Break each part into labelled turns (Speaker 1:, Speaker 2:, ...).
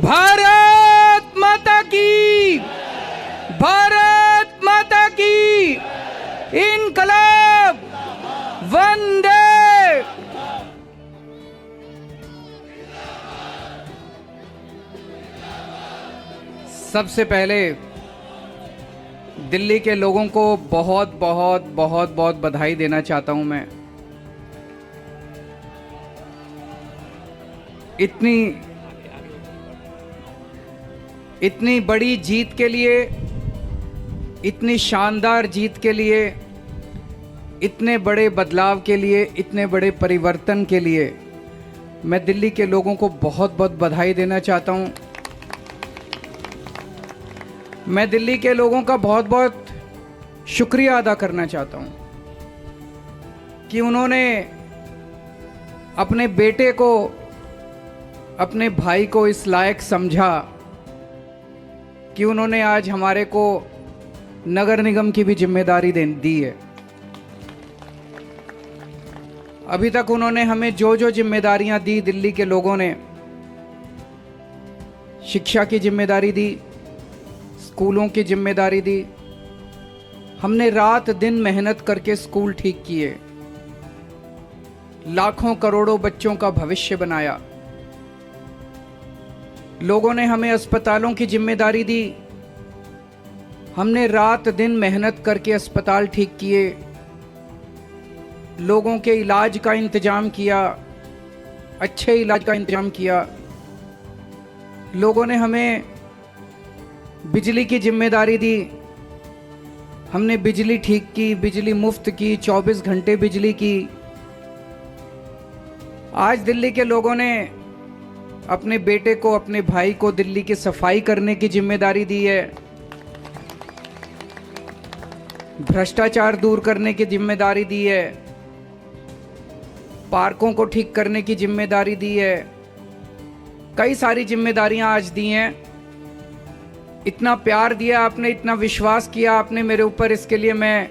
Speaker 1: भारत माता की, भारत माता की, इनकलाब, वंदे। सबसे पहले दिल्ली के लोगों को बहुत बहुत बहुत बहुत बधाई देना चाहता हूं मैं। इतनी बड़ी जीत के लिए, इतनी शानदार जीत के लिए, इतने बड़े बदलाव के लिए, इतने बड़े परिवर्तन के लिए मैं दिल्ली के लोगों को बहुत बहुत बधाई देना चाहता हूं। मैं दिल्ली के लोगों का बहुत बहुत शुक्रिया अदा करना चाहता हूं कि उन्होंने अपने बेटे को, अपने भाई को इस लायक समझा कि उन्होंने आज हमारे को नगर निगम की भी जिम्मेदारी दी है। अभी तक उन्होंने हमें जो जो जिम्मेदारियां दी, दिल्ली के लोगों ने शिक्षा की जिम्मेदारी दी, स्कूलों की जिम्मेदारी दी। हमने रात दिन मेहनत करके स्कूल ठीक किए, लाखों करोड़ों बच्चों का भविष्य बनाया। लोगों ने हमें अस्पतालों की जिम्मेदारी दी, हमने रात दिन मेहनत करके अस्पताल ठीक किए, लोगों के इलाज का इंतजाम किया, अच्छे इलाज का इंतजाम किया। लोगों ने हमें बिजली की जिम्मेदारी दी, हमने बिजली ठीक की, बिजली मुफ्त की, 24 घंटे बिजली की। आज दिल्ली के लोगों ने अपने बेटे को, अपने भाई को दिल्ली की सफाई करने की जिम्मेदारी दी है, भ्रष्टाचार दूर करने की जिम्मेदारी दी है, पार्कों को ठीक करने की जिम्मेदारी दी है। कई सारी जिम्मेदारियां आज दी हैं। इतना प्यार दिया आपने, इतना विश्वास किया आपने मेरे ऊपर, इसके लिए मैं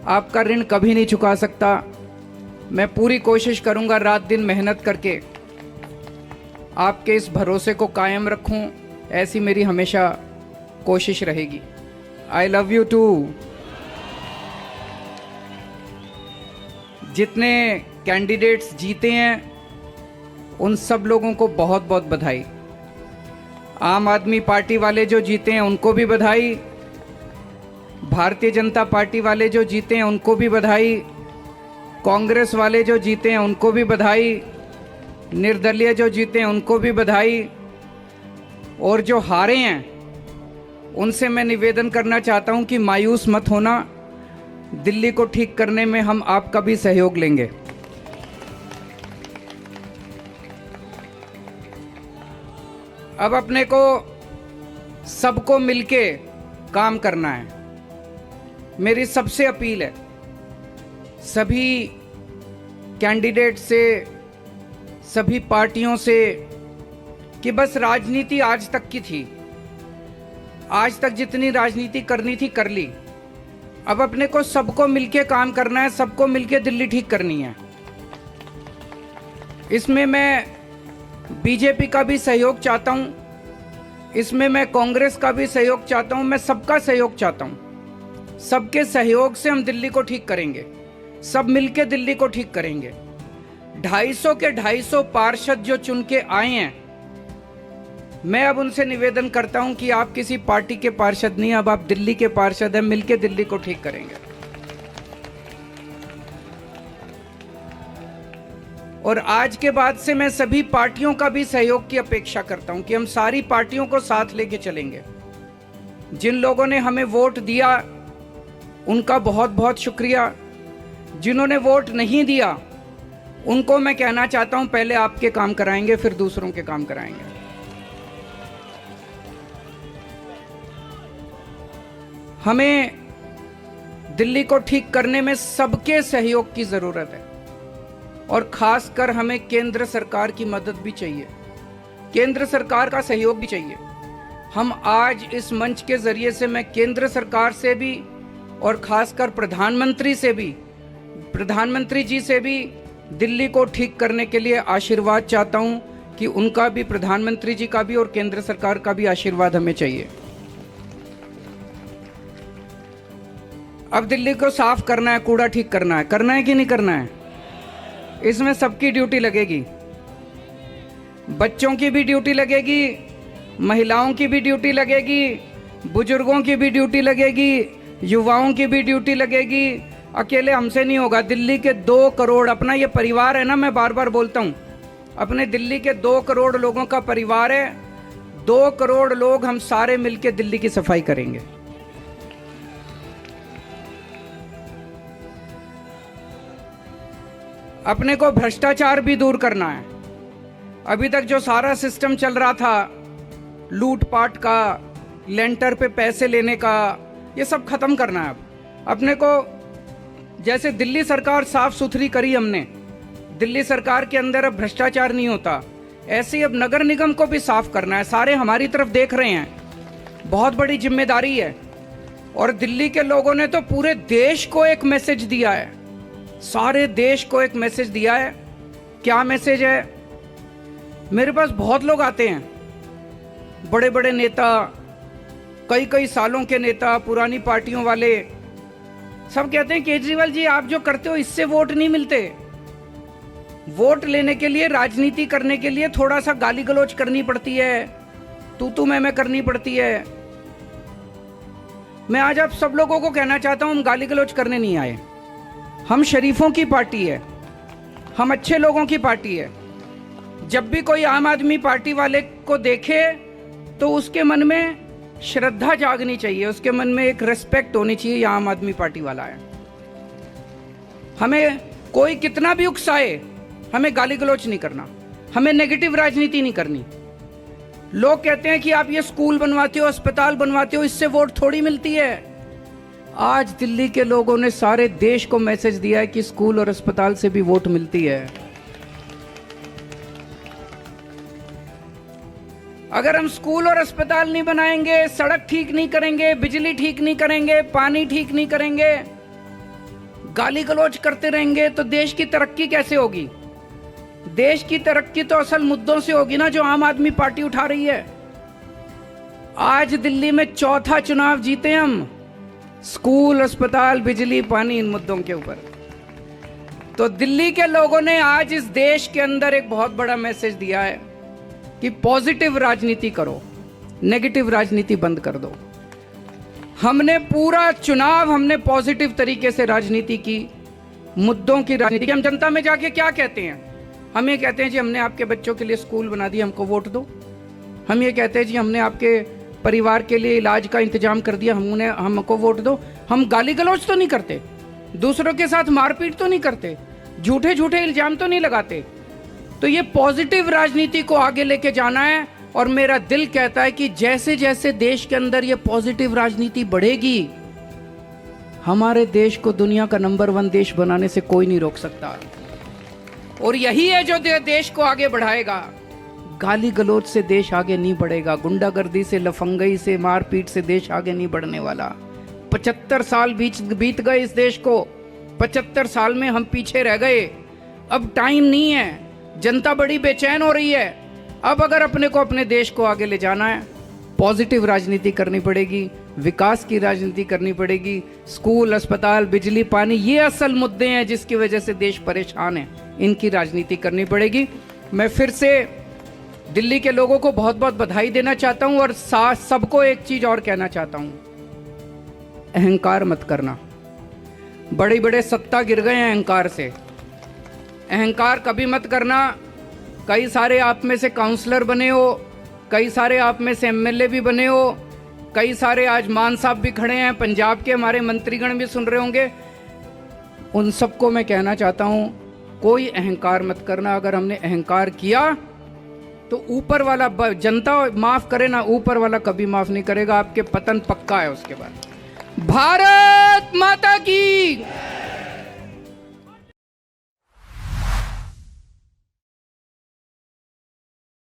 Speaker 1: आपका ऋण कभी नहीं चुका सकता। मैं पूरी कोशिश करूंगा रात दिन मेहनत करके आपके इस भरोसे को कायम रखूं, ऐसी मेरी हमेशा कोशिश रहेगी। I love you too. जितने कैंडिडेट्स जीते हैं उन सब लोगों को बहुत बहुत बधाई। आम आदमी पार्टी वाले जो जीते हैं उनको भी बधाई, भारतीय जनता पार्टी वाले जो जीते हैं उनको भी बधाई, कांग्रेस वाले जो जीते हैं उनको भी बधाई, निर्दलीय जो जीते हैं उनको भी बधाई, और जो हारे हैं उनसे मैं निवेदन करना चाहता हूं कि मायूस मत होना, दिल्ली को ठीक करने में हम आपका भी सहयोग लेंगे। अब अपने को सबको मिलके काम करना है। मेरी सबसे अपील है सभी कैंडिडेट से, सभी पार्टियों से, कि बस राजनीति आज तक की थी, आज तक जितनी राजनीति करनी थी कर ली। अब अपने को सबको मिलके काम करना है, सबको मिलके दिल्ली ठीक करनी है। इसमें मैं बीजेपी का भी सहयोग चाहता हूं, इसमें मैं कांग्रेस का भी सहयोग चाहता हूं, मैं सबका सहयोग चाहता हूं। सबके सहयोग से हम दिल्ली को ठीक करेंगे, सब मिलके दिल्ली को ठीक करेंगे। 250 के 250 पार्षद जो चुन के आए हैं, मैं अब उनसे निवेदन करता हूं कि आप किसी पार्टी के पार्षद नहीं, अब आप दिल्ली के पार्षद हैं, मिलके दिल्ली को ठीक करेंगे। और आज के बाद से मैं सभी पार्टियों का भी सहयोग की अपेक्षा करता हूं कि हम सारी पार्टियों को साथ लेके चलेंगे। जिन लोगों ने हमें वोट दिया उनका बहुत बहुत शुक्रिया, जिन्होंने वोट नहीं दिया उनको मैं कहना चाहता हूं पहले आपके काम कराएंगे फिर दूसरों के काम कराएंगे। हमें दिल्ली को ठीक करने में सबके सहयोग की जरूरत है, और खासकर हमें केंद्र सरकार की मदद भी चाहिए, केंद्र सरकार का सहयोग भी चाहिए। हम आज इस मंच के जरिए से मैं केंद्र सरकार से भी और खासकर प्रधानमंत्री जी से भी दिल्ली को ठीक करने के लिए आशीर्वाद चाहता हूं कि उनका भी, प्रधानमंत्री जी का भी और केंद्र सरकार का भी आशीर्वाद हमें चाहिए। अब दिल्ली को साफ करना है, कूड़ा ठीक करना है कि नहीं करना है? इसमें सबकी ड्यूटी लगेगी। बच्चों की भी ड्यूटी लगेगी, महिलाओं की भी ड्यूटी लगेगी, बुजुर्गों की भी ड्यूटी लगेगी, युवाओं की भी ड्यूटी लगेगी। अकेले हमसे नहीं होगा। दिल्ली के 2 करोड़, अपना ये परिवार है ना, मैं बार बार बोलता हूँ, अपने दिल्ली के 2 करोड़ लोगों का परिवार है। 2 करोड़ लोग हम सारे मिलकर दिल्ली की सफाई करेंगे। अपने को भ्रष्टाचार भी दूर करना है। अभी तक जो सारा सिस्टम चल रहा था, लूटपाट का, लेंटर पे पैसे लेने का, ये सब खत्म करना है। अब अपने को, जैसे दिल्ली सरकार साफ सुथरी करी हमने, दिल्ली सरकार के अंदर अब भ्रष्टाचार नहीं होता, ऐसे ही अब नगर निगम को भी साफ करना है। सारे हमारी तरफ देख रहे हैं, बहुत बड़ी जिम्मेदारी है। और दिल्ली के लोगों ने तो पूरे देश को एक मैसेज दिया है, सारे देश को एक मैसेज दिया है। क्या मैसेज है? मेरे पास बहुत लोग आते हैं, बड़े बड़े नेता, कई कई सालों के नेता, पुरानी पार्टियों वाले, सब कहते हैं केजरीवाल जी आप जो करते हो इससे वोट नहीं मिलते। वोट लेने के लिए, राजनीति करने के लिए थोड़ा सा गाली गलौज करनी पड़ती है, तू मैं करनी पड़ती है। मैं आज आप सब लोगों को कहना चाहता हूं, हम गाली गलौज करने नहीं आए। हम शरीफों की पार्टी है, हम अच्छे लोगों की पार्टी है। जब भी कोई आम आदमी पार्टी वाले को देखे तो उसके मन में श्रद्धा जागनी चाहिए, उसके मन में एक रिस्पेक्ट होनी चाहिए, ये आम आदमी पार्टी वाला है। हमें कोई कितना भी उकसाए, हमें गाली गलौज नहीं करना, हमें नेगेटिव राजनीति नहीं करनी। लोग कहते हैं कि आप ये स्कूल बनवाते हो, अस्पताल बनवाते हो, इससे वोट थोड़ी मिलती है। आज दिल्ली के लोगों ने सारे देश को मैसेज दिया है कि स्कूल और अस्पताल से भी वोट मिलती है। अगर हम स्कूल और अस्पताल नहीं बनाएंगे, सड़क ठीक नहीं करेंगे, बिजली ठीक नहीं करेंगे, पानी ठीक नहीं करेंगे, गाली गलौज करते रहेंगे, तो देश की तरक्की कैसे होगी? देश की तरक्की तो असल मुद्दों से होगी ना, जो आम आदमी पार्टी उठा रही है। आज दिल्ली में 4था चुनाव जीते हम, स्कूल, अस्पताल, बिजली, पानी, इन मुद्दों के ऊपर। तो दिल्ली के लोगों ने आज इस देश के अंदर एक बहुत बड़ा मैसेज दिया है कि पॉजिटिव राजनीति करो, नेगेटिव राजनीति बंद कर दो। हमने पूरा चुनाव, हमने पॉजिटिव तरीके से राजनीति की, मुद्दों की राजनीति। हम जनता में जाके क्या कहते हैं? हम ये कहते हैं जी हमने आपके बच्चों के लिए स्कूल बना दिया, हमको वोट दो। हम ये कहते हैं जी हमने आपके परिवार के लिए इलाज का इंतजाम कर दिया, हमको वोट दो। हम गाली गलौज तो नहीं करते, दूसरों के साथ मारपीट तो नहीं करते, झूठे झूठे इल्जाम तो नहीं लगाते। तो ये पॉजिटिव राजनीति को आगे लेके जाना है। और मेरा दिल कहता है कि जैसे जैसे देश के अंदर ये पॉजिटिव राजनीति बढ़ेगी, हमारे देश को दुनिया का नंबर 1 देश बनाने से कोई नहीं रोक सकता। और यही है जो देश को आगे बढ़ाएगा। गाली गलौज से देश आगे नहीं बढ़ेगा, गुंडागर्दी से, लफंगई से, मारपीट से देश आगे नहीं बढ़ने वाला। 75 साल बीत गए इस देश को, 75 साल में हम पीछे रह गए। अब टाइम नहीं है, जनता बड़ी बेचैन हो रही है। अब अगर अपने को, अपने देश को आगे ले जाना है, पॉजिटिव राजनीति करनी पड़ेगी, विकास की राजनीति करनी पड़ेगी। स्कूल, अस्पताल, बिजली, पानी, ये असल मुद्दे हैं जिसकी वजह से देश परेशान है, इनकी राजनीति करनी पड़ेगी। मैं फिर से दिल्ली के लोगों को बहुत बहुत बधाई देना चाहता हूं और सबको एक चीज और कहना चाहता हूं, अहंकार मत करना। बड़े बड़े सत्ता गिर गए हैं अहंकार से, अहंकार कभी मत करना। कई सारे आप में से काउंसलर बने हो, कई सारे आप में से एमएलए भी बने हो, कई सारे आज मान साहब भी खड़े हैं, पंजाब के हमारे मंत्रीगण भी सुन रहे होंगे। उन सबको मैं कहना चाहता हूं, कोई अहंकार मत करना। अगर हमने अहंकार किया तो ऊपर वाला, जनता माफ करे ना, ऊपर वाला कभी माफ नहीं करेगा। आपके पतन पक्का है उसके बाद। भारत माता की